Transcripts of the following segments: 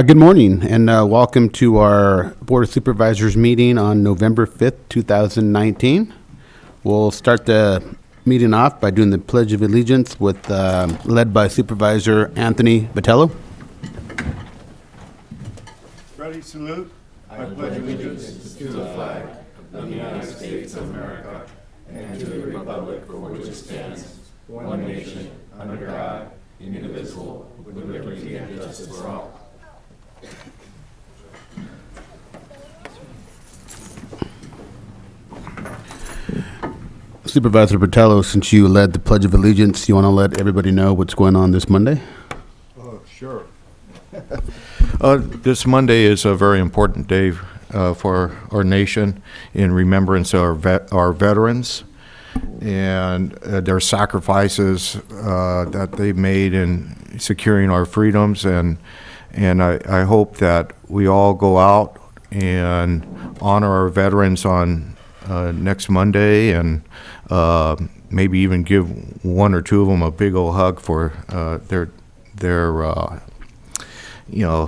Good morning, and welcome to our Board of Supervisors meeting on November 5th, 2019. We'll start the meeting off by doing the Pledge of Allegiance with, led by Supervisor Anthony Botello. Ready, salute. I pledge allegiance to the flag of the United States of America and to the republic for which it stands, one nation, under God, indivisible, with liberty and justice for all. Supervisor Botello, since you led the Pledge of Allegiance, you want to let everybody know what's going on this Monday? Sure. This Monday is a very important day for our nation in remembrance of our veterans and their sacrifices that they made in securing our freedoms. And I hope that we all go out and honor our veterans on next Monday, and maybe even give one or two of them a big old hug for their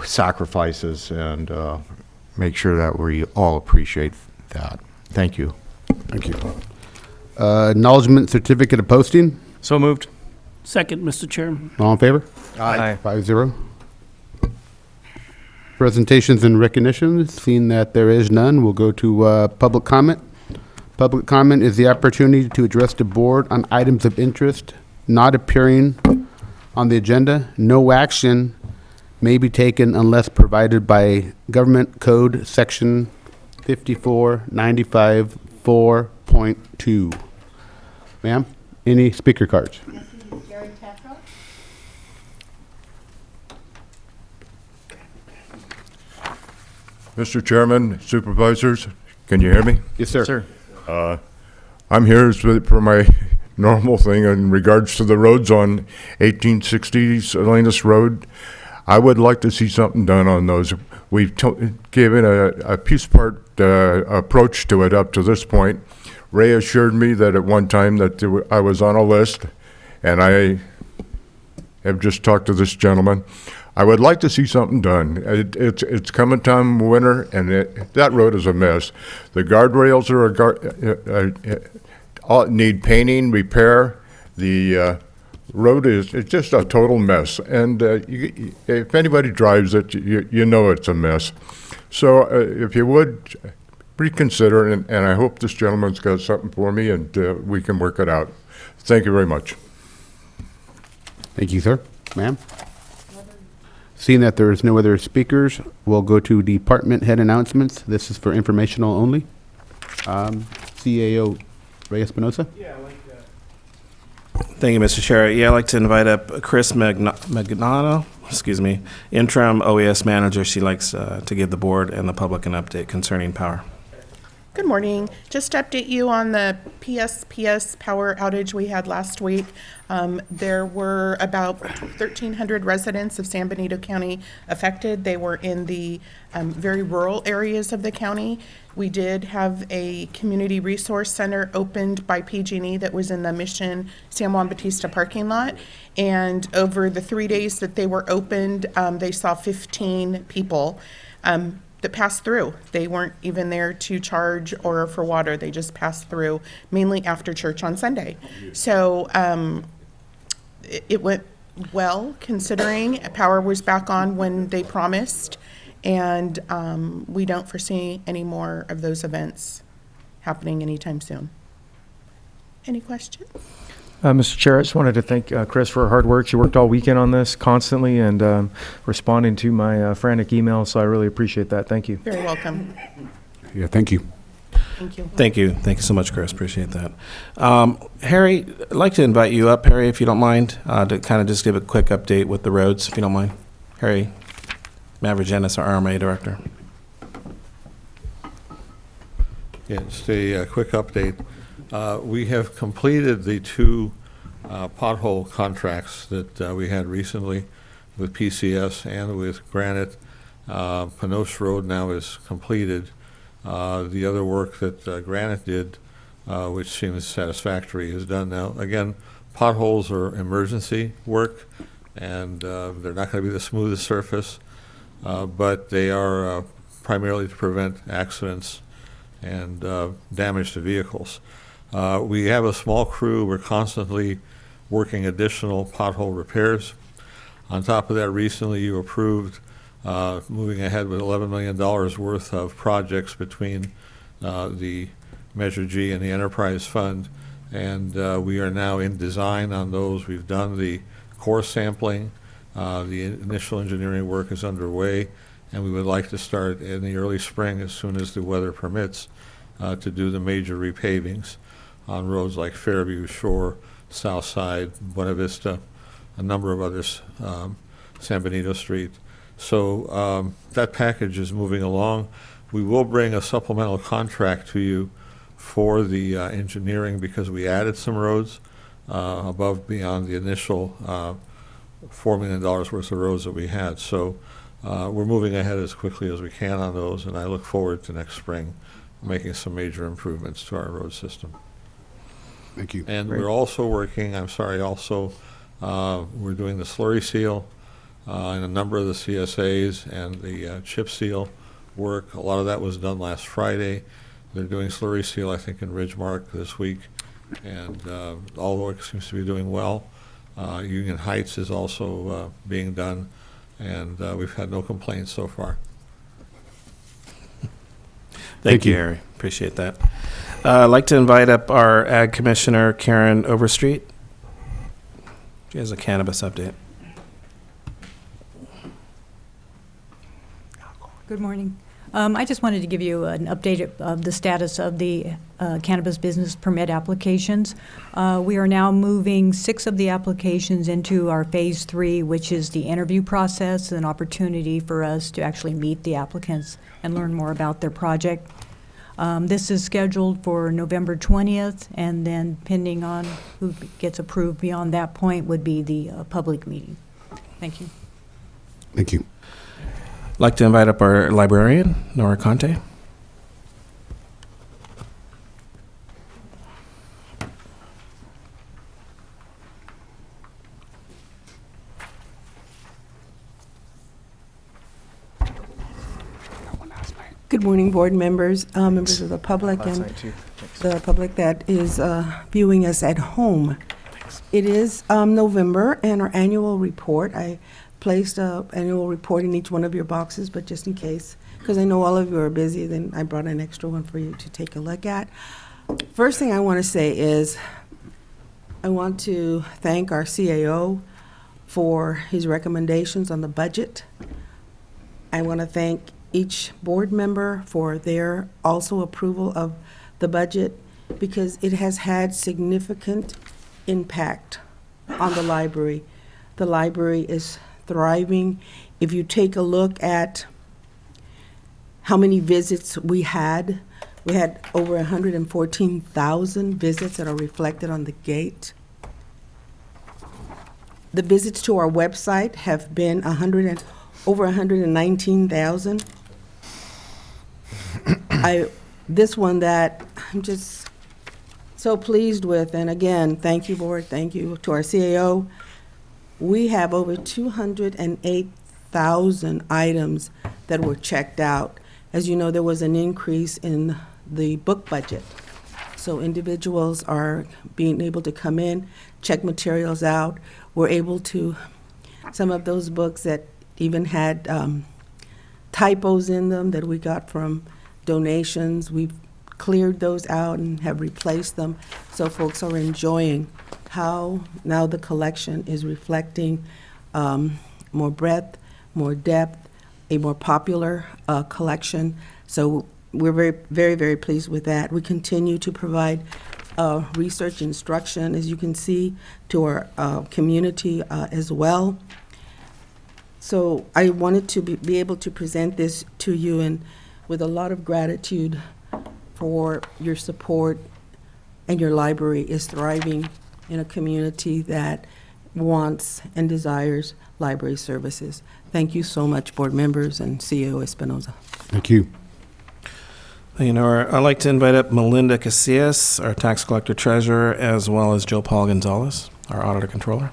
sacrifices, and make sure that we all appreciate that. Thank you. Thank you. Acknowledgement certificate of posting. So moved. Second, Mr. Chairman. All in favor? Aye. 5-0. Presentations and recognitions. Seeing that there is none, we'll go to public comment. Public comment is the opportunity to address the board on items of interest not appearing on the agenda. No action may be taken unless provided by Government Code Section 5495 4.2. Ma'am, any speaker cards? Mr. Chairman, Supervisors, can you hear me? Yes, sir. Sir. I'm here for my normal thing in regards to the roads on 1860 Salinas Road. I would like to see something done on those. We've given a piece part approach to it up to this point. Ray assured me that at one time that I was on a list, and I have just talked to this gentleman. I would like to see something done. It's coming time winter, and that road is a mess. The guardrails need painting, repair. The road is just a total mess, and if anybody drives it, you know it's a mess. So if you would reconsider, and I hope this gentleman's got something for me, and we can work it out. Thank you very much. Thank you, sir. Ma'am? Seeing that there is no other speakers, we'll go to department head announcements. This is for informational only. CAO Ray Espinosa. Thank you, Mr. Chair. I'd like to invite up Chris Magnato, interim OES manager. She likes to give the board and the public an update concerning power. Good morning. Just to update you on the PSPS power outage we had last week. There were about 1,300 residents of San Benito County affected. They were in the very rural areas of the county. We did have a community resource center opened by PG&E that was in the Mission San Juan Bautista parking lot. And over the 3 days that they were opened, they saw 15 people that passed through. They weren't even there to charge or for water. They just passed through, mainly after church on Sunday. So it went well, considering power was back on when they promised, and we don't foresee any more of those events happening anytime soon. Any questions? Mr. Chair, I just wanted to thank Chris for her hard work. She worked all weekend on this constantly and responding to my frantic emails, so I really appreciate that. Thank you. Very welcome. Yeah, thank you. Thank you. Thank you. Thank you so much, Chris. Appreciate that. Harry, I'd like to invite you up, Harry, if you don't mind, to kind of just give a quick update with the roads, if you don't mind. Harry Mavrogenis, our RMA director. Yeah, just a quick update. We have completed the two pothole contracts that we had recently with PCS and with Granite. Panoche Road now is completed. The other work that Granite did, which seems satisfactory, is done now. Again, potholes are emergency work, and they're not going to be the smoothest surface. but they are primarily to prevent accidents and damage to vehicles. We have a small crew. We're constantly working additional pothole repairs. On top of that, recently you approved moving ahead with $11 million worth of projects between the Measure G and the Enterprise Fund, and we are now in design on those. We've done the core sampling. The initial engineering work is underway, and we would like to start in the early spring, as soon as the weather permits, to do the major repavings on roads like Fairview, Shore, South Side, Buena Vista, a number of others, San Benito Street. So that package is moving along. We will bring a supplemental contract to you for the engineering, because we added some roads above beyond the initial $4 million worth of roads that we had. So we're moving ahead as quickly as we can on those, and I look forward to next spring making some major improvements to our road system. Thank you. And Great. we're also working, we're doing the slurry seal in a number of the CSAs and the chip seal work. A lot of that was done last Friday. They're doing slurry seal, I think, in Ridgemark this week, and all the work seems to be doing well. Union Heights is also being done, and we've had no complaints so far. Thank you, you. Harry. Appreciate that. I'd like to invite up our Ag Commissioner, Karen Overstreet. She has a cannabis update. Good morning. I just wanted to give you an update of the status of the cannabis business permit applications. We are now moving 6 of the applications into our Phase 3, which is the interview process, an opportunity for us to actually meet the applicants and learn more about their project. This is scheduled for November 20th, and then pending on who gets approved beyond that point would be the public meeting. Thank you. Thank you. I'd like to invite up our librarian, Nora Conte. Good morning, board members, members of the public, Last and night, too. Thanks. the public that is viewing us at home. It is November, and our annual report, I placed an annual report in each one of your boxes, but just in case, because I know all of you are busy, then I brought an extra one for you to take a look at. First thing I want to say is I want to thank our CAO for his recommendations on the budget. I want to thank each board member for their also approval of the budget, because it has had significant impact on the library. The library is thriving. If you take a look at how many visits we had over 114,000 visits that are reflected on the gate. The visits to our website have been over 119,000. This one that I'm just so pleased with, and again, thank you, board, thank you to our CAO. We have over 208,000 items that were checked out. As you know, there was an increase in the book budget. So individuals are being able to come in, check materials out. We're able to, some of those books that even had typos in them that we got from donations, we've cleared those out and have replaced them. So folks are enjoying how now the collection is reflecting more breadth, more depth, a more popular collection. So we're very, very pleased with that. We continue to provide research instruction, as you can see, to our community as well. So I wanted to be able to present this to you, and with a lot of gratitude for your support, and your library is thriving in a community that wants and desires library services. Thank you so much, board members and CEO Espinoza. Thank you. You know, I'd like to invite up Melinda Casillas, our tax collector treasurer, as well as Joe Paul Gonzalez, our auditor controller.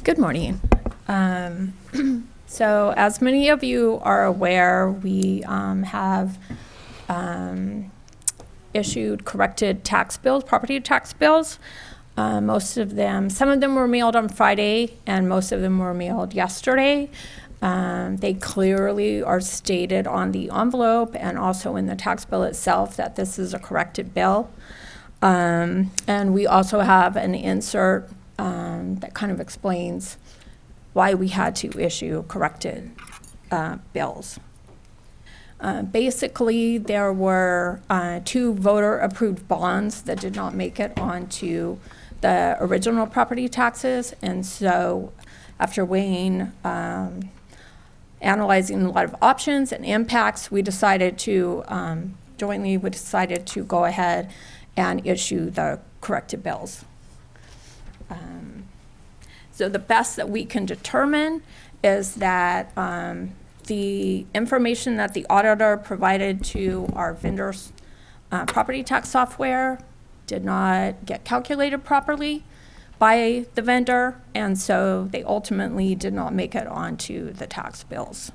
Good morning. So as many of you are aware, we have issued corrected tax bills, property tax bills. Most of them, some of them were mailed on Friday and most of them were mailed yesterday. They clearly are stated on the envelope and also in the tax bill itself that this is a corrected bill. And we also have an insert that kind of explains why we had to issue corrected bills. Basically, there were 2 voter-approved bonds that did not make it onto the original property taxes, and so after weighing, analyzing a lot of options and impacts, we decided to, jointly, we decided to go ahead and issue the corrected bills. So the best that we can determine is that the information that the auditor provided to our vendor's property tax software did not get calculated properly by the vendor, and so they ultimately did not make it onto the tax bills.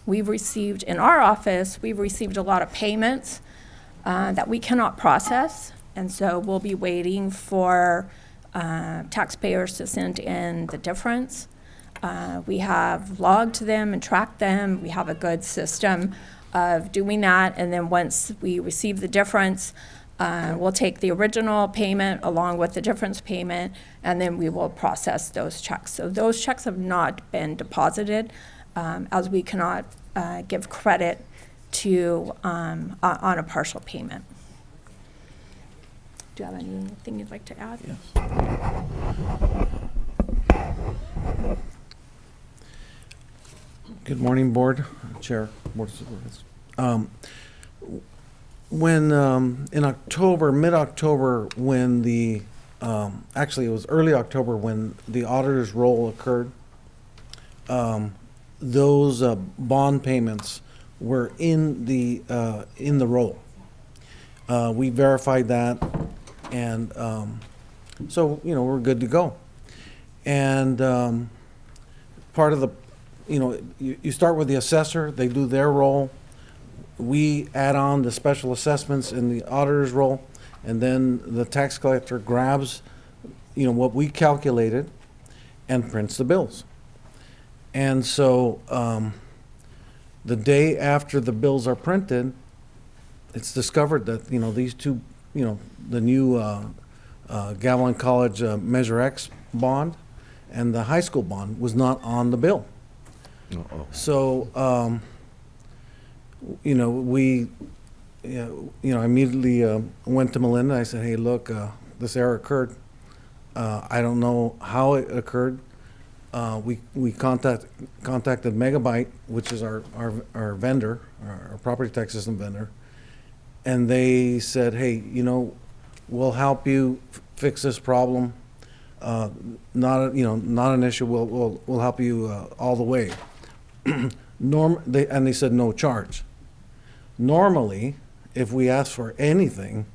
We've received, in our office, we've received a lot of payments that we cannot process, and so we'll be waiting for taxpayers to send in the difference. We have logged them and tracked them. We have a good system of doing that, and then once we receive the difference, we'll take the original payment along with the difference payment, and then we will process those checks. So those checks have not been deposited, as we cannot give credit to on a partial payment. Do you have anything you'd like to add? Yes. Good morning, Board, Chair, Board of Supervisors. When in October, mid-October, when the, actually it was early October when the auditor's roll occurred, those bond payments were in the roll. We verified that, and so, you know, we're good to go. And part of the, you know, you start with the assessor, they do their roll. We add on the special assessments in the auditor's roll, and then the tax collector grabs, you know, what we calculated and prints the bills. And so the day after the bills are printed, it's discovered that, you know, these two, you know, the new Gavilan College Measure X bond and the high school bond was not on the bill. So, you know, we, you know, immediately went to Melinda. I said, hey, look, this error occurred. I don't know how it occurred. We contacted Megabyte, which is our vendor, our property tax system vendor, and they said, hey, you know, we'll help you fix this problem. Not an issue. We'll help you all the way. They said no charge. Normally, if we ask for anything,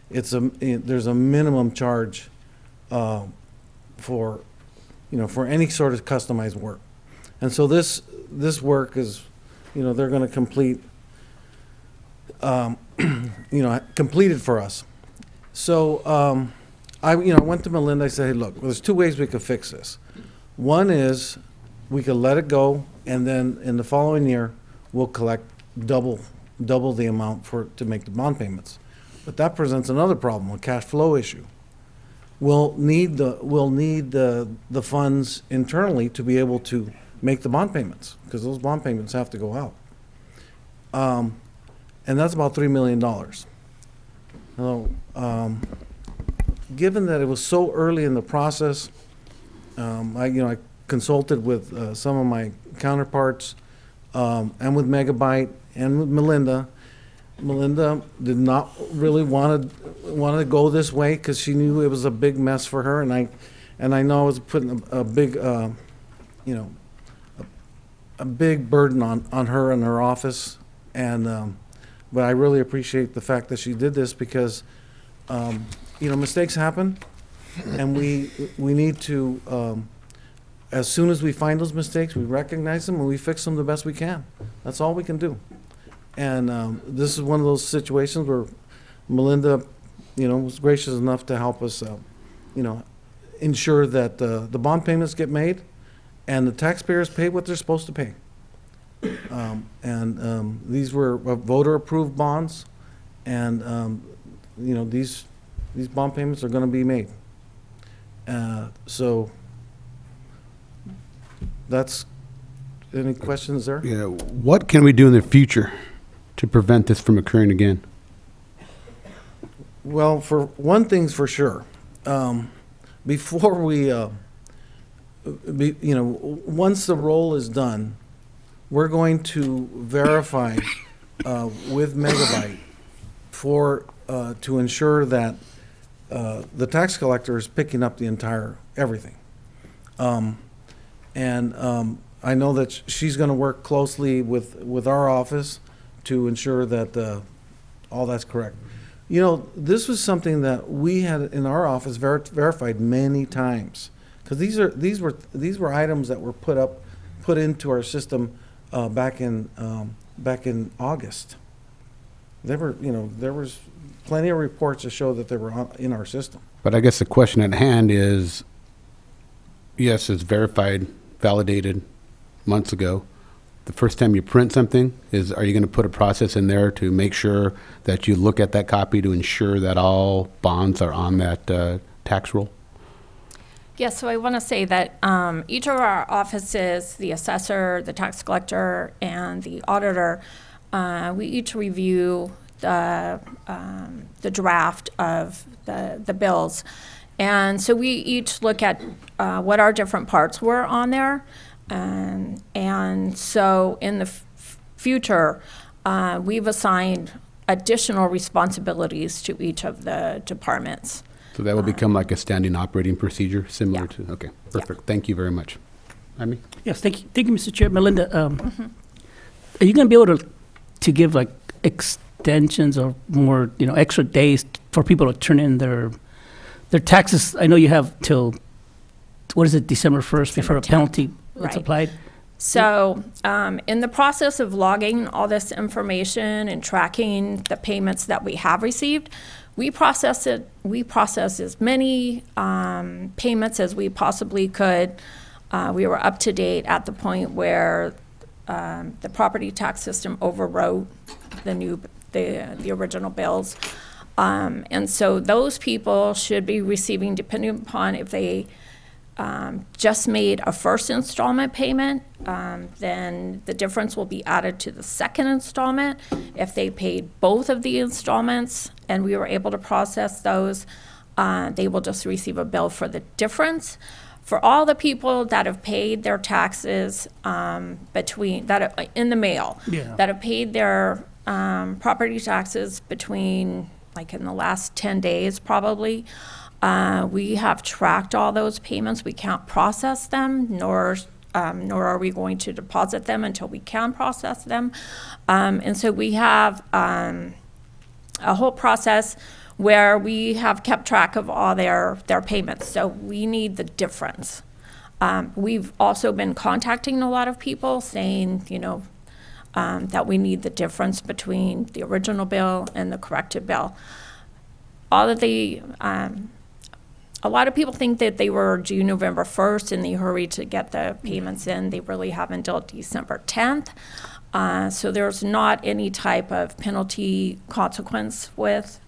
there's a minimum charge for, you know, for any sort of customized work. And so this work is, you know, they're going to complete, you know, completed for us. So I went to Melinda. I said, hey, look, there's 2 ways we could fix this. One is we could let it go, and then in the following year we'll collect double the amount to make the bond payments. But that presents another problem, a cash flow issue. We'll need the funds internally to be able to make the bond payments, because those bond payments have to go out. And that's about $3 million. Now, given that it was so early in the process, I consulted with some of my counterparts and with Megabyte and with Melinda. Melinda did not really want to go this way because she knew it was a big mess for her, and I know I was putting a big a big burden on her and her office, and but I really appreciate the fact that she did this because you know, mistakes happen, And we need to, as soon as we find those mistakes, we recognize them and we fix them the best we can. That's all we can do. And this is one of those situations where Melinda, was gracious enough to help us, ensure that the bond payments get made and the taxpayers pay what they're supposed to pay. These were voter-approved bonds, and, these bond payments are gonna be made. So, that's, any questions there? Yeah, what can we do in the future to prevent this from occurring again? Well, for one thing's for sure, before we, once the roll is done, we're going to verify with Megabyte to ensure that the tax collector is picking up the entire everything. I know that she's going to work closely with our office to ensure that all that's correct. This was something that we had in our office verified many times, because these were items that were put into our system back in August. There was plenty of reports to show that they were in our system. But I guess the question at hand is, yes, it's verified, validated months ago. The first time you print something, are you going to put a process in there to make sure that you look at that copy to ensure that all bonds are on that tax roll? Yes, so I want to say that each of our offices, the assessor, the tax collector, and the auditor, we each review the draft of the bills. And so we each look at what our different parts were on there. And so in the future, we've assigned additional responsibilities to each of the departments. So that will become like a standing operating procedure, similar Yeah. to, okay, perfect. Thank you very much. Amy? Yes, thank you, Mr. Chair. Melinda, are you going to be able to give like extensions or more, extra days for people to turn in their taxes? I know you have till, what is it, December 1st before a penalty is Right. applied? So in the process of logging all this information and tracking the payments that we have received, we process as many payments as we possibly could. We were up to date at the point where the property tax system overwrote the original bills. And so those people should be receiving, depending upon if they just made a first installment payment, then the difference will be added to the second installment. If they paid both of the installments and we were able to process those, they will just receive a bill for the difference. For all the people that have paid their taxes in the mail, Yeah. that have paid their property taxes between, like in the last 10 days probably, we have tracked all those payments. We can't process them, nor are we going to deposit them until we can process them. And so we have a whole process where we have kept track of all their payments. So we need the difference. We've also been contacting a lot of people saying, that we need the difference between the original bill and the corrected bill. A lot of people think that they were due November 1st and they hurried to get the payments in. They really haven't until December 10th. So there's not any type of penalty consequence with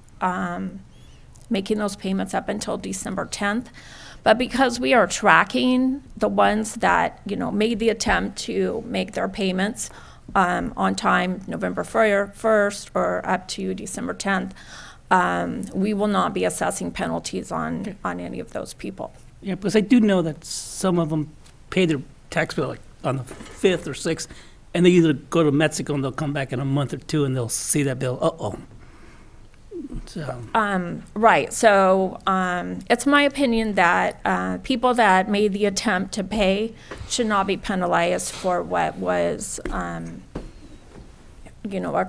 making those payments up until December 10th. But because we are tracking the ones that, made the attempt to make their payments on time, November 1st or up to December 10th, we will not be assessing penalties on any of those people. Yeah, because I do know that some of them pay their tax bill like on the 5th or 6th, and they either go to Mexico and they'll come back in a month or two and they'll see that bill, So, Right, so it's my opinion that people that made the attempt to pay should not be penalized for what was, a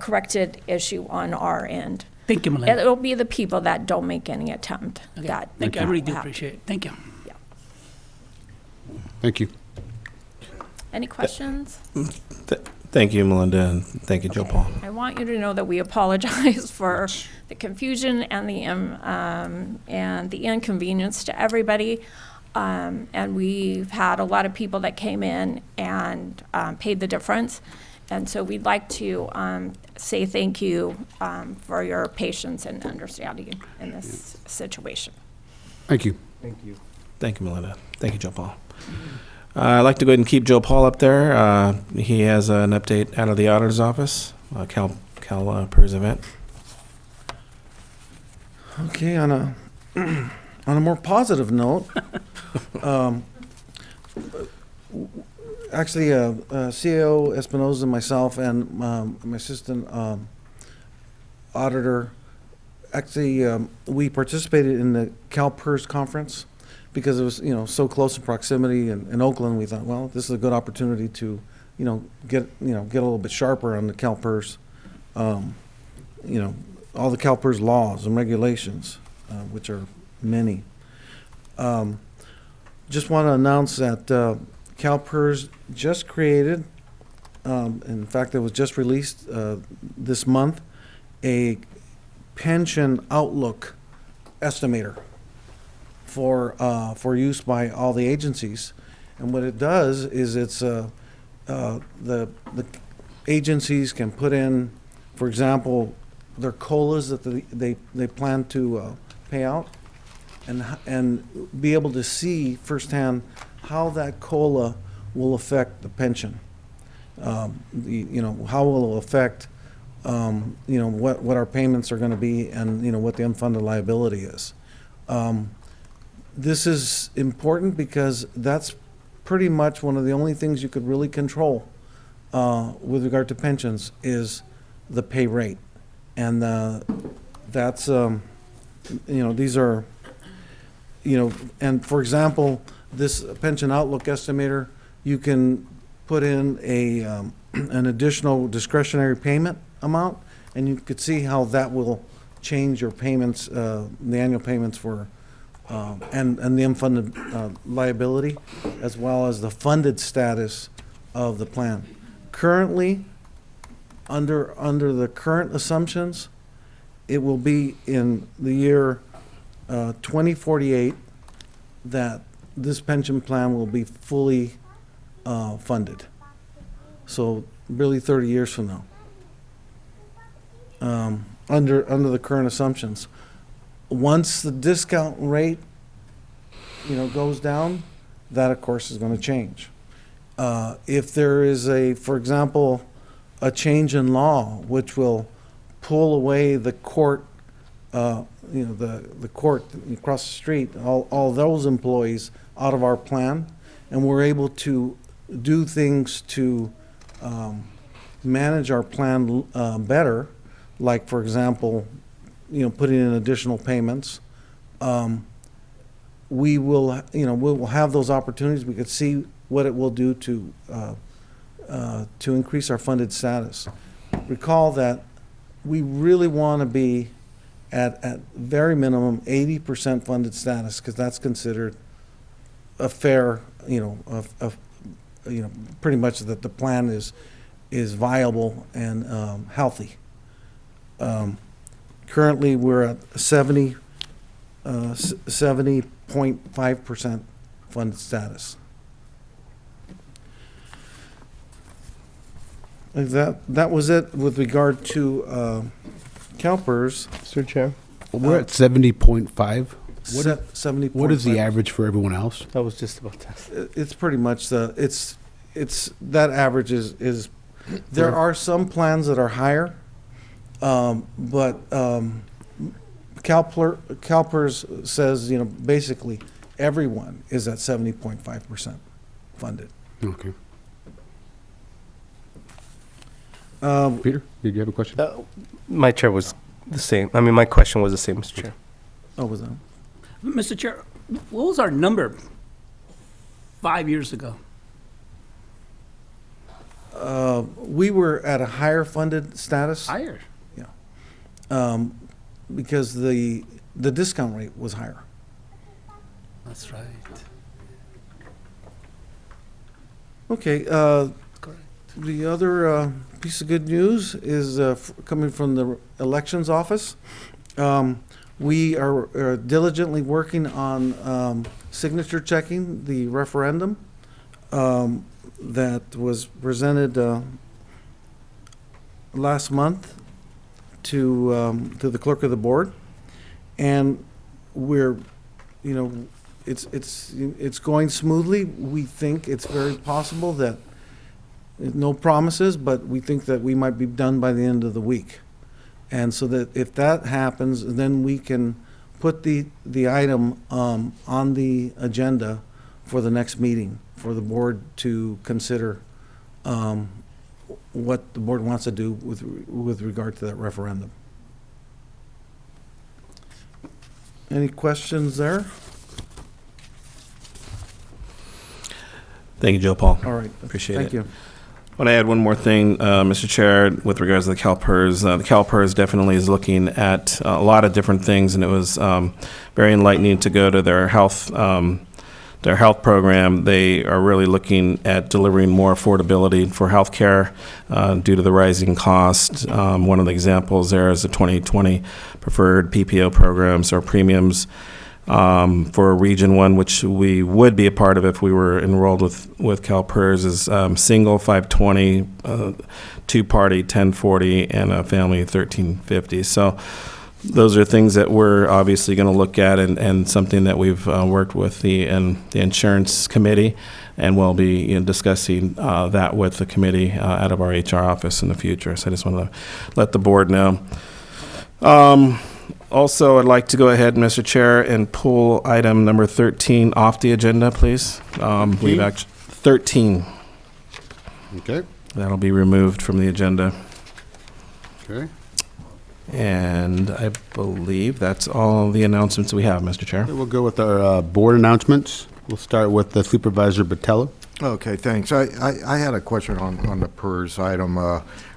corrected issue on our end. Thank you, Melinda. It'll be the people that don't make any attempt Okay. that. Thank you. I really do will have- appreciate it. Thank you. Thank you. Any questions? Thank you, Melinda, and thank you, Joe Okay. Paul. I want you to know that we apologize for the confusion and the inconvenience to everybody. And we've had a lot of people that came in and paid the difference. And so we'd like to say thank you for your patience and understanding in this situation. Thank you. Thank you, Melinda. Thank you, Joe Paul. I'd like to go ahead and keep Joe Paul up there. He has an update out of the auditor's office, Cal Per's event. Okay, on a more positive note, actually, CAO Espinoza, myself, and my assistant auditor, actually, we participated in the CalPERS conference because it was, so close in proximity in Oakland. We thought, well, this is a good opportunity to, get a little bit sharper on the CalPERS, all the CalPERS laws and regulations, which are many. Just want to announce that CalPERS just created, in fact, it was just released this month, a pension outlook estimator for use by all the agencies. And what it does is it's the agencies can put in, for example, their COLAs that they plan to pay out, and be able to see firsthand how that COLA will affect the pension. How will it affect what our payments are going to be, and what the unfunded liability is. This is important because that's pretty much one of the only things you could really control with regard to pensions is the pay rate. And that's, these are, and for example, this pension outlook estimator, you can put in an additional discretionary payment amount, and you could see how that will change your payments, the annual payments for, and the unfunded liability, as well as the funded status of the plan. Currently, under the current assumptions, it will be in the year 2048 that this pension plan will be fully funded. So really 30 years from now, under the current assumptions. Once the discount rate, goes down, that of course is going to change. If there is for example, a change in law which will pull away the court, the court across the street, all those employees out of our plan, and we're able to do things to manage our plan better, like for example, putting in additional payments. We will have those opportunities. We could see what it will do to increase our funded status. Recall that we really want to be at very minimum 80% funded status, because that's considered a fair, pretty much that the plan is viable and healthy. Currently, we're at 70.5% funded status. That was it with regard to CalPERS. Mr. Chair? We're at 70.5. 70.5. What is the average for everyone else? That was just about that. It's pretty much it's that average is there are some plans that are higher, but CalPERS says, basically everyone is at 70.5% funded. Okay. Peter, did you have a question? My chair was the same. I mean, my question was the same, Mr. Chair. Oh, was that? Mr. Chair, what was our number 5 years ago? We were at a higher funded status. Higher. Yeah. because the discount rate was higher. That's right. Okay, Correct. the other piece of good news is coming from the elections office. We are diligently working on signature checking the referendum that was presented last month to the clerk of the board, and we're, it's going smoothly. We think it's very possible that, no promises, but we think that we might be done by the end of the week. And so that if that happens, then we can put the item on the agenda for the next meeting, for the board to consider what the board wants to do with regard to that referendum. Any questions there? Thank you, Joe Paul. All right. Appreciate it. Thank you. I want to add one more thing, Mr. Chair, with regards to the CalPERS. The CalPERS definitely is looking at a lot of different things, and it was very enlightening to go to their health program. They are really looking at delivering more affordability for healthcare due to the rising cost. One of the examples there is the 2020 preferred PPO programs or premiums for Region 1, which we would be a part of if we were enrolled with CalPERS, is single 520, two-party 1040, and a family 1350. So those are things that we're obviously going to look at, and something that we've worked with the insurance committee, and we'll be discussing that with the committee out of our HR office in the future. So I just want to let the board know. Also, I'd like to go ahead, Mr. Chair, and pull item number 13 off the agenda, please. We've actually 13. Okay. That'll be removed from the agenda. Okay. And I believe that's all the announcements we have, Mr. Chair. We'll go with our board announcements. We'll start with Supervisor Botello. Okay, thanks. I had a question on the PERS item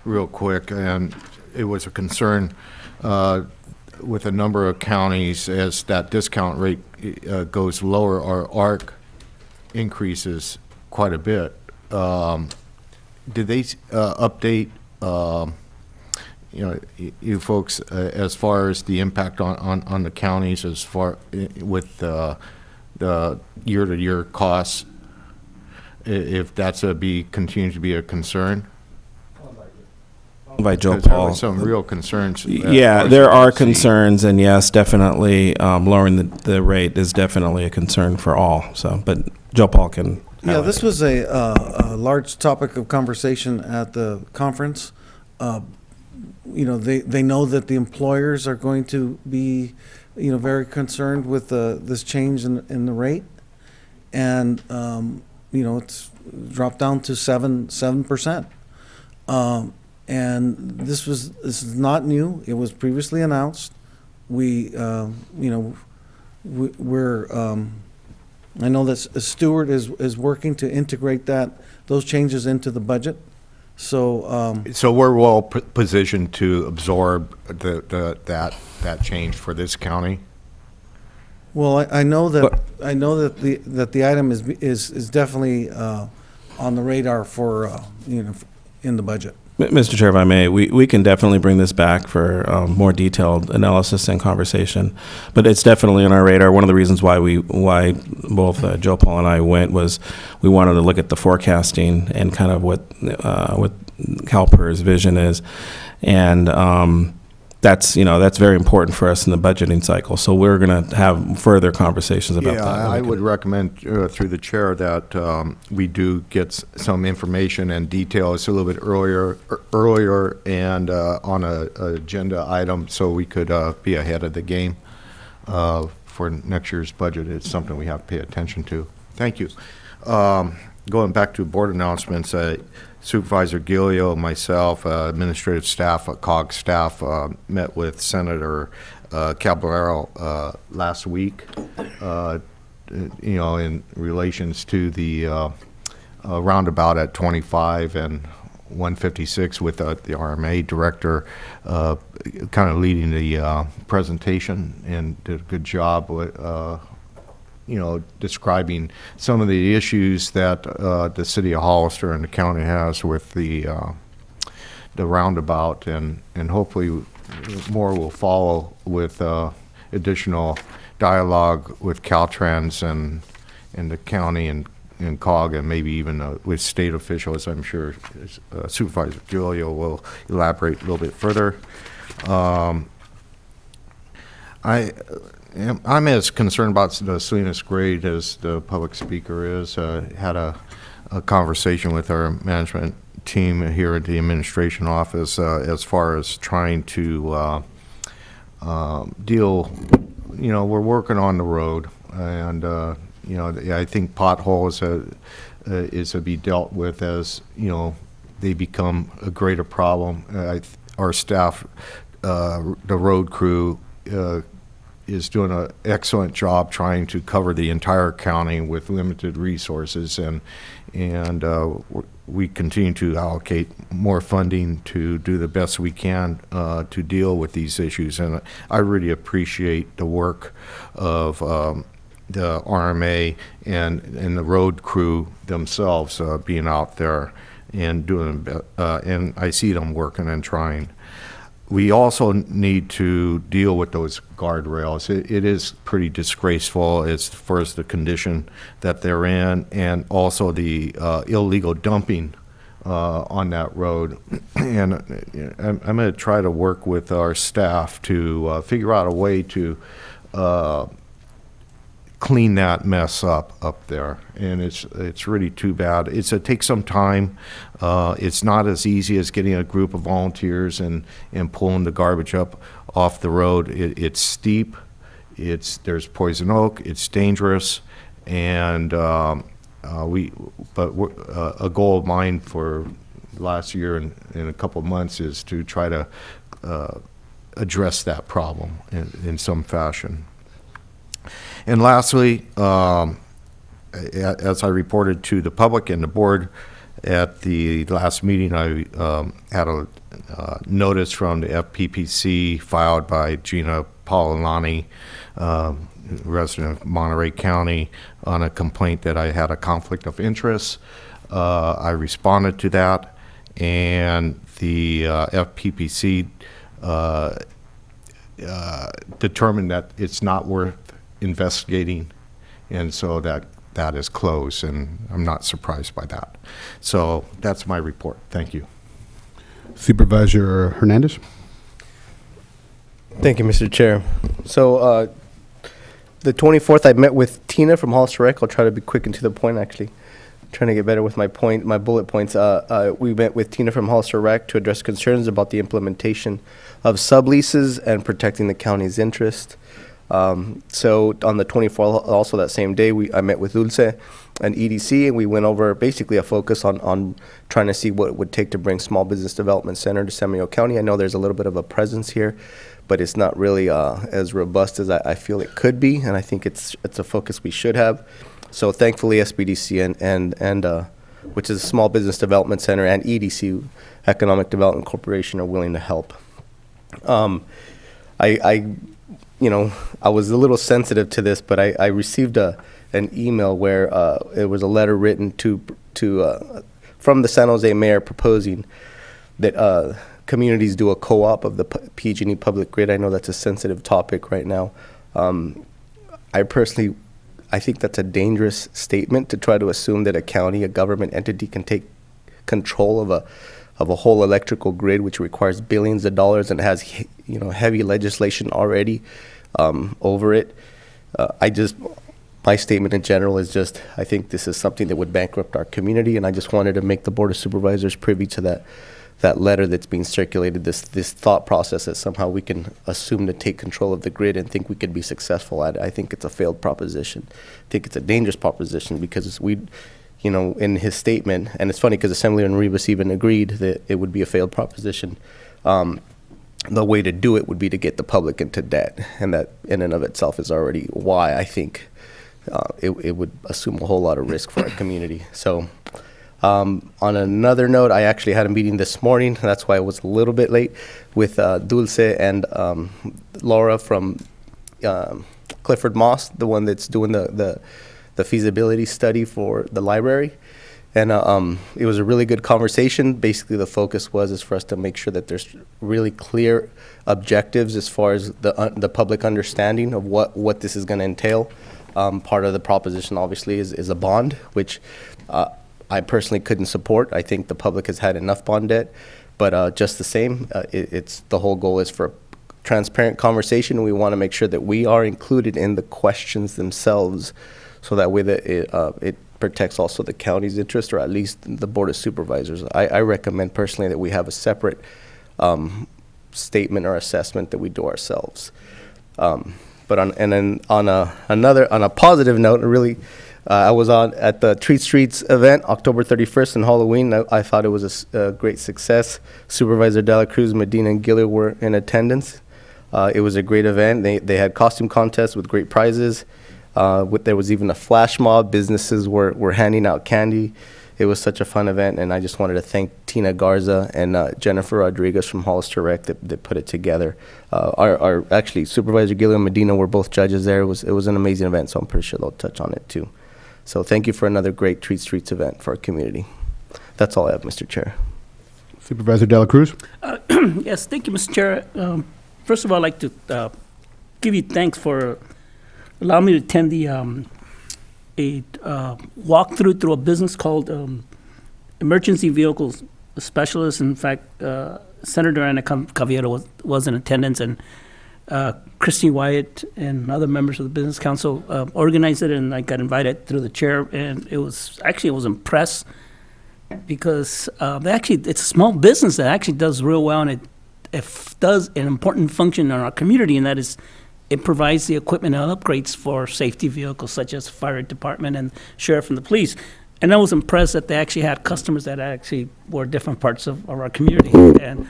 real quick, and it was a concern with a number of counties as that discount rate goes lower, our ARC increases quite a bit. Did they update you folks as far as the impact on the counties as far with the year-to-year costs, if that's continue to be a concern? By Joe Because there Paul. were some real concerns. Yeah, there are concerns, and yes, definitely lowering the rate is definitely a concern for all. So, but Joe Paul can. Yeah, highlight this it. was a large topic of conversation at the conference. They know that the employers are going to be, very concerned with this change in the rate, and it's dropped down to 7%. And this is not new. It was previously announced. We're I know that Stewart is working to integrate those changes into the budget. So So we're well positioned to absorb that change for this county? well, I know that the item is definitely on the radar for in the budget. Mr. Chair, if I may, we can definitely bring this back for more detailed analysis and conversation, but it's definitely on our radar. One of the reasons why both Joe Paul and I went was we wanted to look at the forecasting and kind of what CalPERS vision is, and that's very important for us in the budgeting cycle. So we're going to have further conversations about that. Yeah, I would recommend through the chair that we do get some information and details a little bit earlier and on a agenda item so we could be ahead of the game for next year's budget. It's something we have to pay attention to. Thank you. Going back to board announcements, Supervisor Gilio, myself, administrative staff, COG staff, met with Senator Caballero last week, in relations to the roundabout at 25 and 156 with the RMA director kind of leading the presentation, and did a good job with, describing some of the issues that the city of Hollister and the county has with the roundabout, and hopefully more will follow with additional dialogue with Caltrans and the county and COG, and maybe even with state officials. I'm sure Supervisor Giulio will elaborate a little bit further. I'm as concerned about the Salinas grade as the public speaker is. Had a conversation with our management team here at the administration office as far as trying to deal. We're working on the road, and I think potholes is to be dealt with as they become a greater problem. Our staff, the road crew, is doing an excellent job trying to cover the entire county with limited resources, and we continue to allocate more funding to do the best we can to deal with these issues. And I really appreciate the work of the RMA and the road crew themselves being out there and doing, and I see them working and trying. We also need to deal with those guardrails. It is pretty disgraceful as far as the condition that they're in, and also the illegal dumping on that road. And I'm going to try to work with our staff to figure out a way to clean that mess up there, and it's really too bad. It takes some time. It's not as easy as getting a group of volunteers and pulling the garbage up off the road. It's steep. There's poison oak. It's dangerous, and a goal of mine for last year and in a couple of months is to try to address that problem in some fashion. And lastly, as I reported to the public and the board at the last meeting, I had a notice from the FPPC filed by Gina Paolani, resident of Monterey County, on a complaint that I had a conflict of interest. I responded to that, and the FPPC determined that it's not worth investigating, and so that is closed, and I'm not surprised by that. So that's my report. Thank you. Supervisor Hernandez. Thank you, Mr. Chair. So the 24th, I met with Tina from Hollister Rec. I'll try to be quick and to the point, actually. Trying to get better with my bullet points. We met with Tina from Hollister Rec to address concerns about the implementation of subleases and protecting the county's interest. So on the 24th, also that same day, I met with Dulce and EDC, and we went over basically a focus on trying to see what it would take to bring Small Business Development Center to San Benito County. I know there's a little bit of a presence here, but it's not really as robust as I feel it could be, and I think it's a focus we should have. So thankfully, SBDC and which is Small Business Development Center, and EDC, Economic Development Corporation, are willing to help. I was a little sensitive to this, but I received an email where it was a letter written to from the San Jose mayor proposing that communities do a co-op of the PG&E public grid. I know that's a sensitive topic right now. I think that's a dangerous statement to try to assume that a county, a government entity, can take control of a whole electrical grid, which requires billions of dollars and has heavy legislation already over it. My statement in general is just, I think this is something that would bankrupt our community, and I just wanted to make the Board of Supervisors privy to that letter that's being circulated, this thought process that somehow we can assume to take control of the grid and think we could be successful at it. I think it's a failed proposition. I think it's a dangerous proposition because in his statement, and it's funny because Assemblyman Rivas even agreed that it would be a failed proposition. The way to do it would be to get the public into debt, and that in and of itself is already why I think it would assume a whole lot of risk for our community. So On another note, I actually had a meeting this morning. That's why I was a little bit late with Dulce and Laura from Clifford Moss, the one that's doing the feasibility study for the library. And it was a really good conversation. Basically, the focus is for us to make sure that there's really clear objectives as far as the public understanding of what this is going to entail. Part of the proposition, obviously, is a bond, which I personally couldn't support. I think the public has had enough bond debt, but just the same, it's the whole goal is for transparent conversation. We want to make sure that we are included in the questions themselves, so that way that it protects also the county's interest, or at least the Board of Supervisors. I recommend personally that we have a separate statement or assessment that we do ourselves. But on a positive note, really, I was at the Treat Streets event, October 31st and Halloween. I thought it was a great success. Supervisor Dela Cruz, Medina, and Gilliard were in attendance. It was a great event. They had costume contests with great prizes. There was even a flash mob. Businesses were handing out candy. It was such a fun event, and I just wanted to thank Tina Garza and Jennifer Rodriguez from Hollister Rec that put it together. Our actually, Supervisor Gilliard and Medina were both judges there. It was an amazing event, so I'm pretty sure they'll touch on it too. So thank you for another great Treat Streets event for our community. That's all I have, Mr. Chair. Supervisor Dela Cruz? Yes, thank you, Mr. Chair. First of all, I'd like to give you thanks for allowing me to attend the a walkthrough through a business called Emergency Vehicles Specialist. In fact, Senator Ana Caviero was in attendance, and Christine Wyatt and other members of the Business Council organized it, and I got invited through the chair, and I was impressed because it's a small business that actually does real well, and it does an important function in our community, and that is it provides the equipment and upgrades for safety vehicles such as fire department and sheriff and the police. And I was impressed that they actually had customers that actually were different parts of our community. And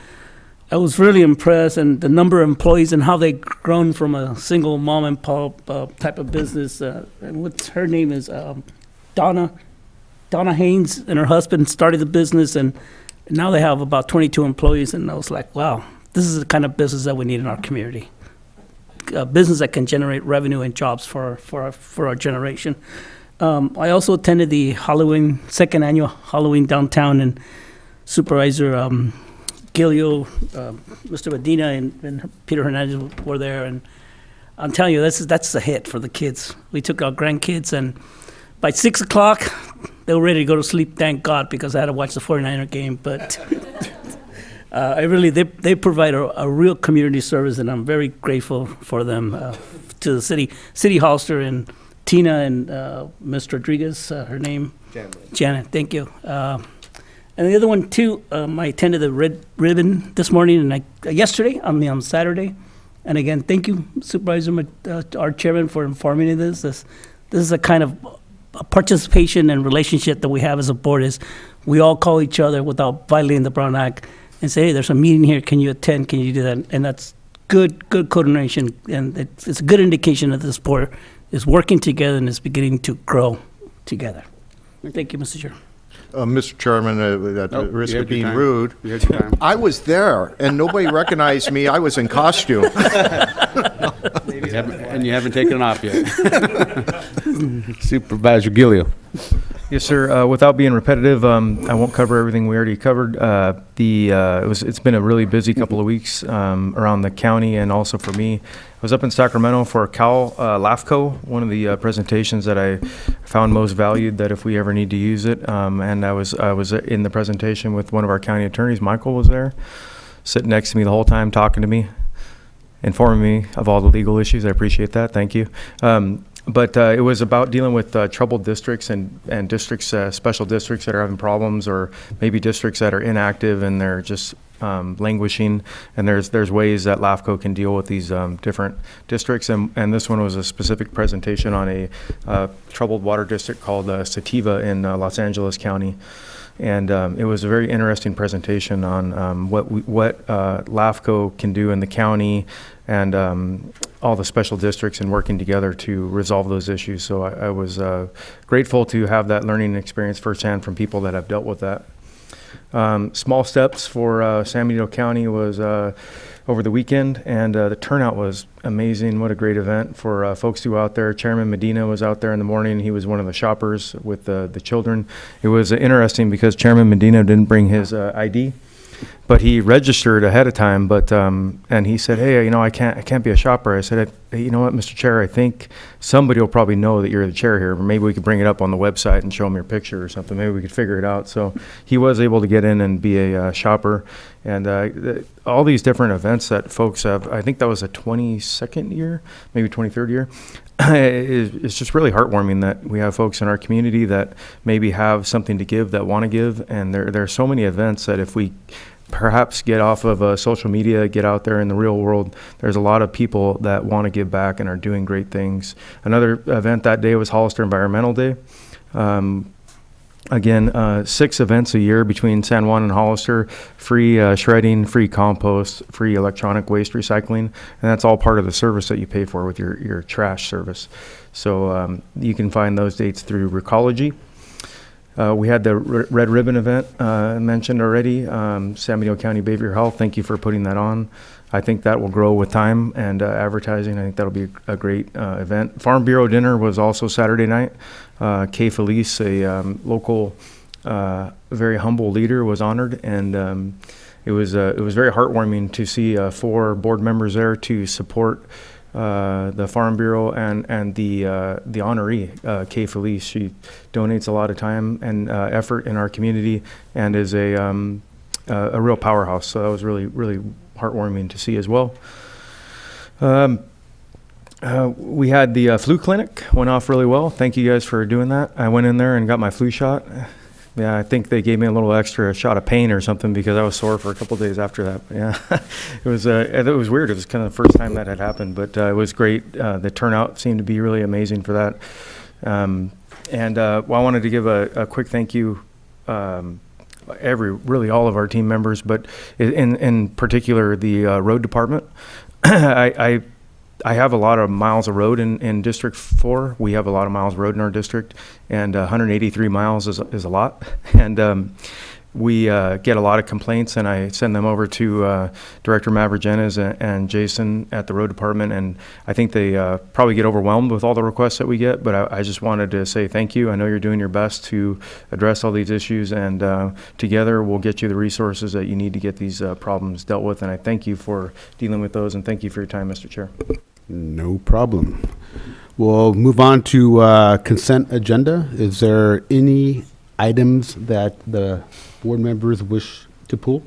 I was really impressed, and the number of employees and how they've grown from a single mom and pop type of business. And what's her name is Donna Haynes, and her husband started the business, and now they have about 22 employees. And I was like, wow, this is the kind of business that we need in our community. A business that can generate revenue and jobs for our generation. I also attended the second annual Halloween downtown, and Supervisor Gilio, Mr. Medina, and Peter Hernandez were there, and I'm telling you, that's a hit for the kids. We took our grandkids, and by 6 o'clock, they were ready to go to sleep, thank God, because I had to watch the 49er game, but they provide a real community service, and I'm very grateful for them, to the City Hollister, and Tina and Ms. Rodriguez, her name? Janet, thank you. And the other one too, I attended the Red Ribbon this morning and on Saturday. And again, thank you, Supervisor, our chairman, for informing me of this. This is a kind of a participation and relationship that we have as a board, is we all call each other without violating the Brown Act and say, hey, there's a meeting here, can you attend, can you do that? And that's good coordination, and it's a good indication that this board is working together and is beginning to grow together. Thank you, Mr. Chair. Mr. Chairman, at the risk you of had your being time. rude, You had your time. I was there, and nobody recognized me. I was in costume. And you haven't taken it off yet. Supervisor Gilliard. Yes, sir. Without being repetitive, I won't cover everything we already covered. It's been a really busy couple of weeks around the county, and also for me. I was up in Sacramento for Cal LAFCO, one of the presentations that I found most valued, that if we ever need to use it. And I was in the presentation with one of our county attorneys. Michael was there, sitting next to me the whole time, talking to me, informing me of all the legal issues. I appreciate that. Thank you. But it was about dealing with troubled districts and districts, special districts that are having problems, or maybe districts that are inactive and they're just languishing, and there's ways that LAFCO can deal with these different districts, and this one was a specific presentation on a troubled water district called Sativa in Los Angeles County. And it was a very interesting presentation on what LAFCO can do in the county and all the special districts and working together to resolve those issues. So I was grateful to have that learning experience firsthand from people that have dealt with that. Small steps for San Benito County was over the weekend, and the turnout was amazing. What a great event for folks who were out there. Chairman Medina was out there in the morning. He was one of the shoppers with the children. It was interesting because Chairman Medina didn't bring his ID, but he registered ahead of time. But and he said, "Hey, I can't be a shopper." I said, "Hey, you know what, Mr. Chair? I think somebody will probably know that you're the chair here. Maybe we could bring it up on the website and show them your picture or something. Maybe we could figure it out." So he was able to get in and be a shopper. And all these different events that folks have, I think that was a 22nd year, maybe 23rd year. It's just really heartwarming that we have folks in our community that maybe have something to give, that want to give. And there are so many events that if we perhaps get off of social media, get out there in the real world, there's a lot of people that want to give back and are doing great things. Another event that day was Hollister Environmental Day. Again, 6 events a year between San Juan and Hollister, free shredding, free compost, free electronic waste recycling, and that's all part of the service that you pay for with your trash service. So you can find those dates through Recology. We had the Red Ribbon event mentioned already, San Benito County Behavioral Health. Thank you for putting that on. I think that will grow with time and advertising. I think that'll be a great event. Farm Bureau dinner was also Saturday night. Kay Felice, a local, very humble leader, was honored, and it was very heartwarming to see 4 board members there to support the Farm Bureau and the honoree, Kay Felice. She donates a lot of time and effort in our community and is a real powerhouse. So that was really, really heartwarming to see as well. We had the flu clinic, went off really well. Thank you guys for doing that. I went in there and got my flu shot. Yeah, I think they gave me a little extra shot of pain or something because I was sore for a couple of days after that. But yeah, it was weird. It was kind of the first time that had happened, but it was great. The turnout seemed to be really amazing for that. Well, I wanted to give a quick thank you, really all of our team members, but in particular the road department. I have a lot of miles of road in District 4. We have a lot of miles of road in our district, and 183 miles is a lot. And we get a lot of complaints, and I send them over to Director Mavrogenes and Jason at the road department, and I think they probably get overwhelmed with all the requests that we get, but I just wanted to say thank you. I know you're doing your best to address all these issues, and together we'll get you the resources that you need to get these problems dealt with, and I thank you for dealing with those, and thank you for your time, Mr. Chair. No problem. We'll move on to consent agenda. Is there any items that the board members wish to pull?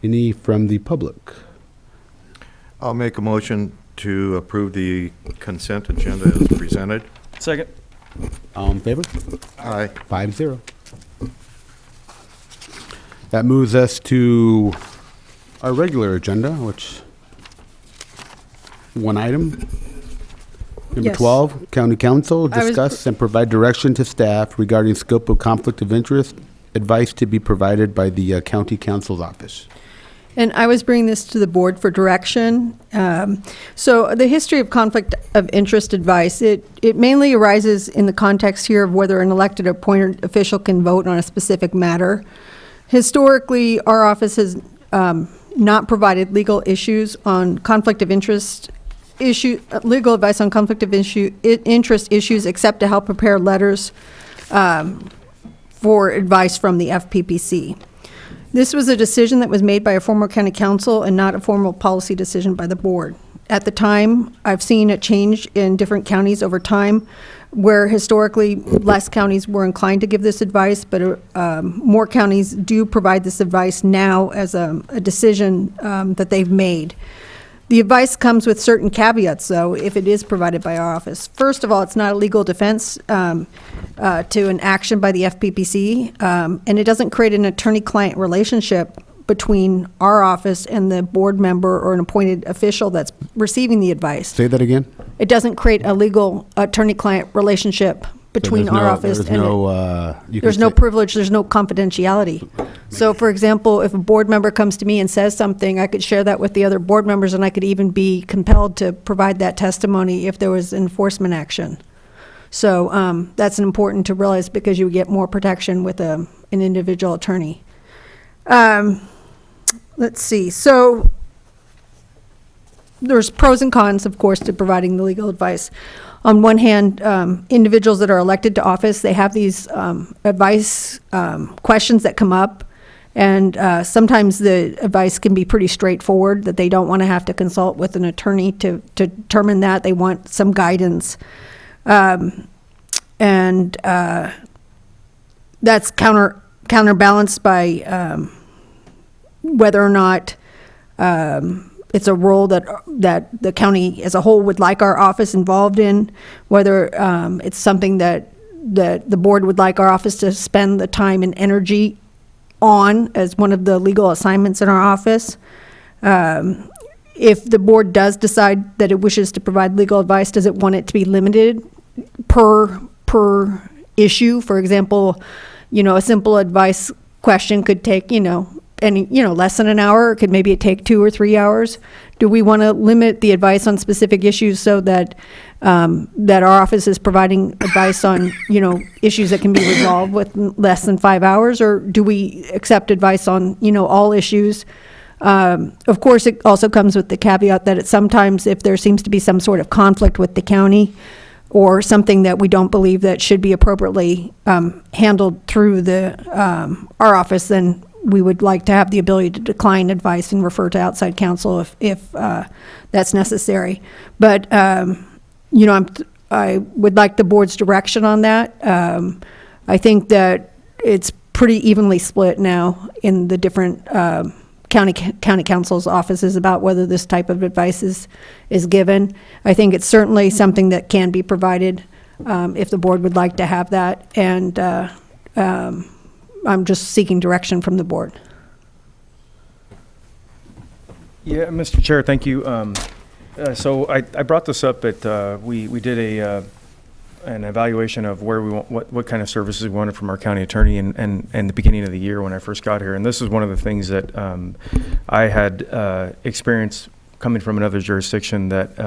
Any from the public? I'll make a motion to approve the consent agenda as presented. Second. All in favor? Aye. 5-0. That moves us to our regular agenda, which one item. Number Yes. 12, County Council, I was discuss and provide direction to staff regarding scope of conflict of interest, advice to be provided by the County Council's office. And I was bringing this to the board for direction. So the history of conflict of interest advice, it mainly arises in the context here of whether an elected or appointed official can vote on a specific matter. Historically, our office has not provided legal issues on conflict of interest legal advice on conflict of interest issues, except to help prepare letters for advice from the FPPC. This was a decision that was made by a former county council and not a formal policy decision by the board. At the time, I've seen a change in different counties over time, where historically less counties were inclined to give this advice, but more counties do provide this advice now as a decision that they've made. The advice comes with certain caveats, though, if it is provided by our office. First of all, it's not a legal defense to an action by the FPPC, and it doesn't create an attorney-client relationship between our office and the board member or an appointed official that's receiving the advice. Say that again? It doesn't create a legal attorney-client relationship between there's our no- office there's and no, you there's can no say- privilege, there's no confidentiality. So, for example, if a board member comes to me and says something, I could share that with the other board members, and I could even be compelled to provide that testimony if there was enforcement action. So that's important to realize because you get more protection with an individual attorney. Let's see. So there's pros and cons, of course, to providing the legal advice. On one hand, individuals that are elected to office, they have these advice questions that come up, and sometimes the advice can be pretty straightforward, that they don't want to have to consult with an attorney to determine that. They want some guidance. And that's counterbalanced by whether or not it's a role that the county as a whole would like our office involved in, whether it's something that the board would like our office to spend the time and energy on as one of the legal assignments in our office. If the board does decide that it wishes to provide legal advice, does it want it to be limited per issue? For example, a simple advice question could take, less than an hour, or could maybe it take 2 or 3 hours? Do we want to limit the advice on specific issues so that that our office is providing advice on, issues that can be resolved with less than 5 hours? Or do we accept advice on, all issues? Of course, it also comes with the caveat that sometimes if there seems to be some sort of conflict with the county or something that we don't believe that should be appropriately handled through our office, then we would like to have the ability to decline advice and refer to outside counsel if that's necessary. But, I would like the board's direction on that. I think that it's pretty evenly split now in the different county council's offices about whether this type of advice is given. I think it's certainly something that can be provided if the board would like to have that. And I'm just seeking direction from the board. Yeah, Mr. Chair, thank you. So I brought this up at, we did an evaluation of where we want, what kind of services we wanted from our county attorney and the beginning of the year when I first got here. And this is one of the things that I had experienced coming from another jurisdiction, that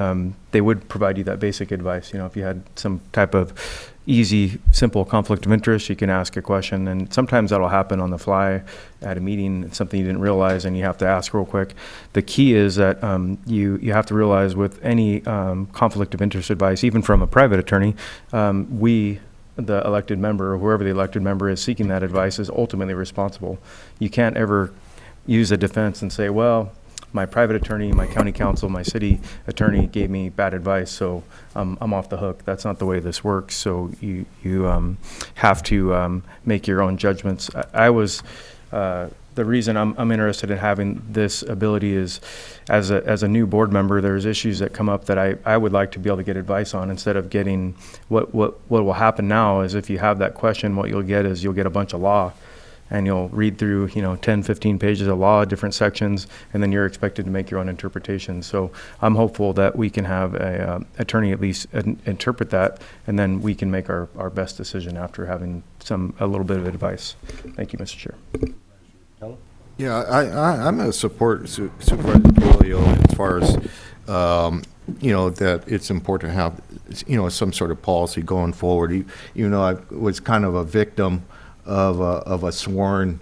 they would provide you that basic advice. If you had some type of easy, simple conflict of interest, you can ask a question, and sometimes that'll happen on the fly at a meeting. It's something you didn't realize and you have to ask real quick. The key is that you have to realize with any conflict of interest advice, even from a private attorney, we, the elected member, or whoever the elected member is seeking that advice, is ultimately responsible. You can't ever use a defense and say, well, my private attorney, my county counsel, my city attorney gave me bad advice, so I'm off the hook. That's not the way this works. So you have to make your own judgments. The reason I'm interested in having this ability is, as a new board member, there's issues that come up that I would like to be able to get advice on, instead of getting what will happen now is, if you have that question, what you'll get is you'll get a bunch of law. And you'll read through, 10, 15 pages of law, different sections, and then you're expected to make your own interpretation. So I'm hopeful that we can have a attorney at least interpret that, and then we can make our best decision after having a little bit of advice. Thank you, Mr. Chair. Yeah, I'm going to support Supervisor Polio as far as, that it's important to have, some sort of policy going forward. Even though I was kind of a victim of a sworn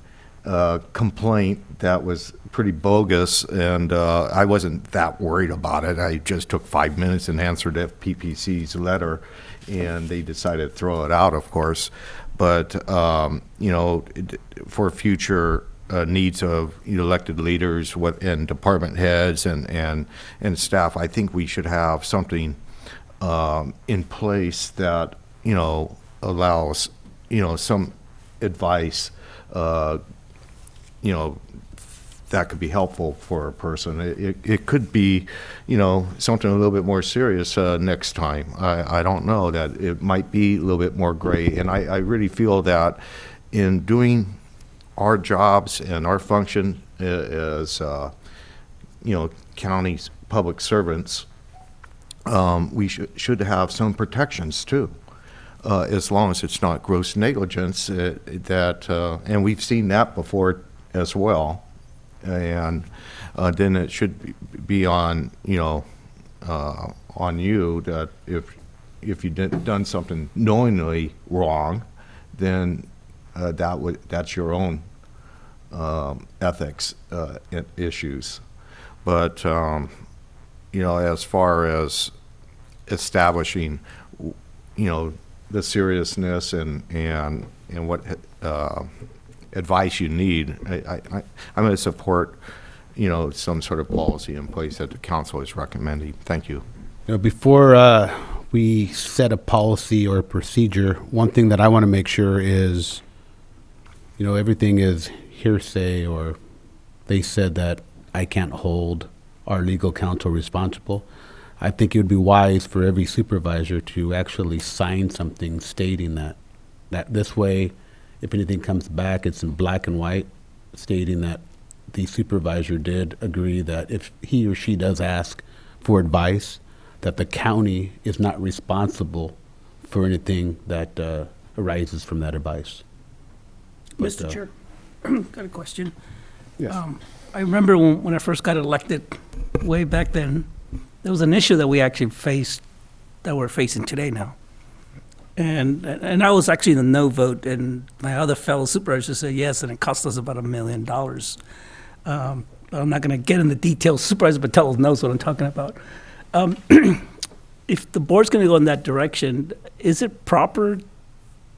complaint that was pretty bogus, and I wasn't that worried about it. I just took 5 minutes and answered FPPC's letter, and they decided to throw it out, of course. But for future needs of elected leaders and department heads and staff, I think we should have something in place that allows some advice, that could be helpful for a person. It could be, something a little bit more serious next time. I don't know, that it might be a little bit more gray. And I really feel that in doing our jobs and our function as, county public servants, we should have some protections too. As long as it's not gross negligence, and we've seen that before as well. And then it should be on, on you, that if you done something knowingly wrong, then that's your own ethics issues. But as far as establishing, the seriousness and what advice you need, I'm going to support, some sort of policy in place that the council is recommending. Thank you. Before we set a policy or a procedure, one thing that I want to make sure is, everything is hearsay, or they said that I can't hold our legal counsel responsible. I think it would be wise for every supervisor to actually sign something stating that this way, if anything comes back, it's in black and white, stating that the supervisor did agree that if he or she does ask for advice, that the county is not responsible for anything that arises from that advice. Mr. Chair, got a question. Yes. I remember when I first got elected, way back then, there was an issue that we actually faced, that we're facing today now. And I was actually the no vote, and my other fellow supervisors said yes, and it cost us about $1 million. I'm not going to get into details. Supervisor Patel knows what I'm talking about. If the board's going to go in that direction, is it proper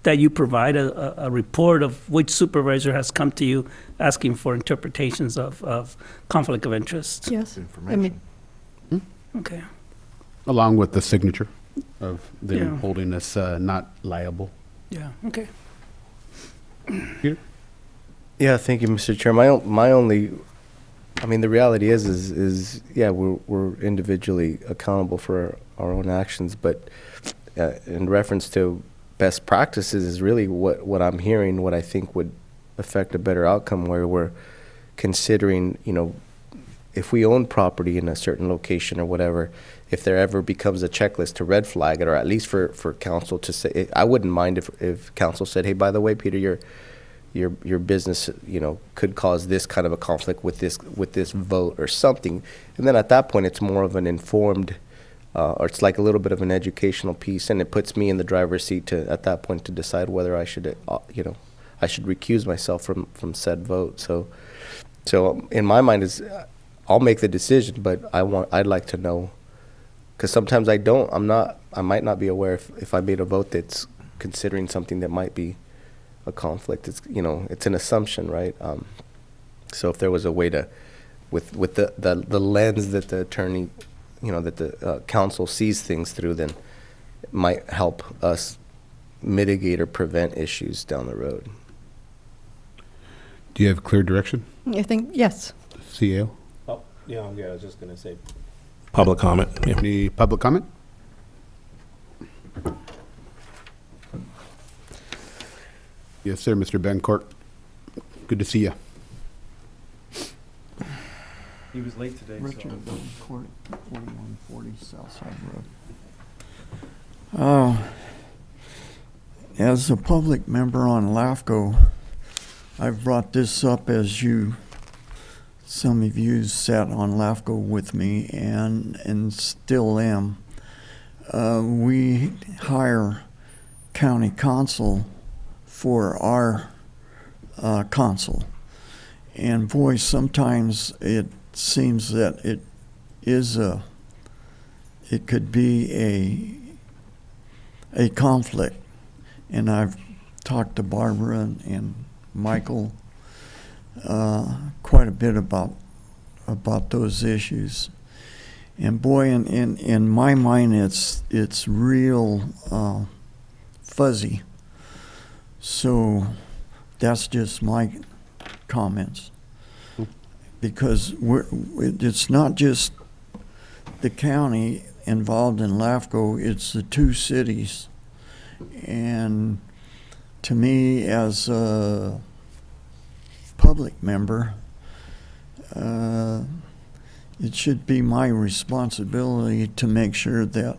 that you provide a report of which supervisor has come to you asking for interpretations of conflict of interest? Yes. Information. Okay. Along with the signature of them Yeah. holding us not liable. Yeah, okay. Peter? Yeah, thank you, Mr. Chair. My only, the reality is yeah, we're individually accountable for our own actions, but in reference to best practices is really what I'm hearing, what I think would affect a better outcome, where we're considering, if we own property in a certain location or whatever, if there ever becomes a checklist to red flag it, or at least for council to say, I wouldn't mind if council said, hey, by the way, Peter, your business, could cause this kind of a conflict with this vote or something. And then at that point, it's more of an informed, or it's like a little bit of an educational piece, and it puts me in the driver's seat at that point to decide whether I should, I should recuse myself from said vote. So in my mind I'll make the decision, but I'd like to know, because sometimes I might not be aware if I made a vote that's considering something that might be a conflict. It's it's an assumption, right? So if there was a way to, with the lens that the attorney, that the council sees things through, then it might help us mitigate or prevent issues down the road. Do you have clear direction, I think, yes. CAO? Oh, yeah, I was just going to say. Public comment. Yeah. Any public comment? Yes, sir, Mr. Bencourt. Good to see you. He was late today, Richard Court, 4140 Southside Road. As a public member on LAFCO, I've brought this up as some of you sat on LAFCO with me and still am. We hire county counsel for our council. And boy, sometimes it seems that it could be a conflict. And I've talked to Barbara and Michael quite a bit about those issues. And boy, in my mind, it's real fuzzy. So that's just my comments. because it's not just the county involved in LAFCO, it's the two cities. And to me, as a public member, it should be my responsibility to make sure that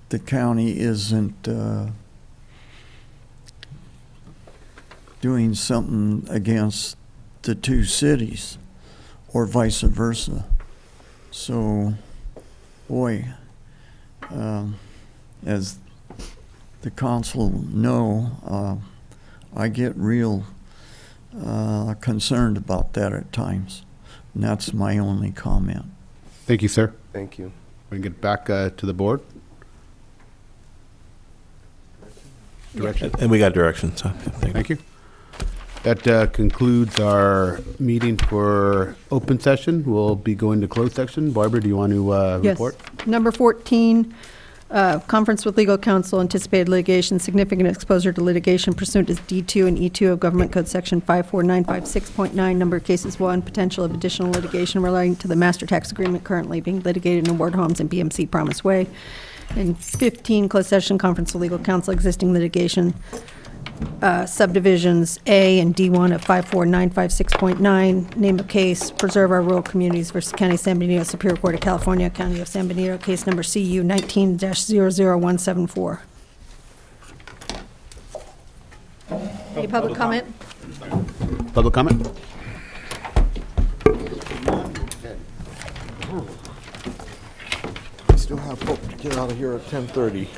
the county isn't doing something against the two cities or vice versa. So, boy, as the council know, I get real concerned about that at times. And that's my only comment. Thank you, sir. Thank you. We can get back to the board. Direction. And we got direction, so thank you. Thank you. That concludes our meeting for open session. We'll be going to closed section. Barbara, do you want to Yes. report? Number 14, conference with legal counsel, anticipated litigation, significant exposure to litigation pursuant to D2 and E2 of Government Code Section 54956.9, number of cases 1, potential of additional litigation relating to the master tax agreement currently being litigated in Ward Homes and BMC Promise Way. And 15, closed session, conference with legal counsel, existing litigation, subdivisions A and D1 of 54956.9, name of case, Preserve Our Rural Communities versus County of San Benito, Superior Court of California, County of San Benito, case number CU 19-00174. Any public comment? Public comment? I still have hope to get out of here at 10:30.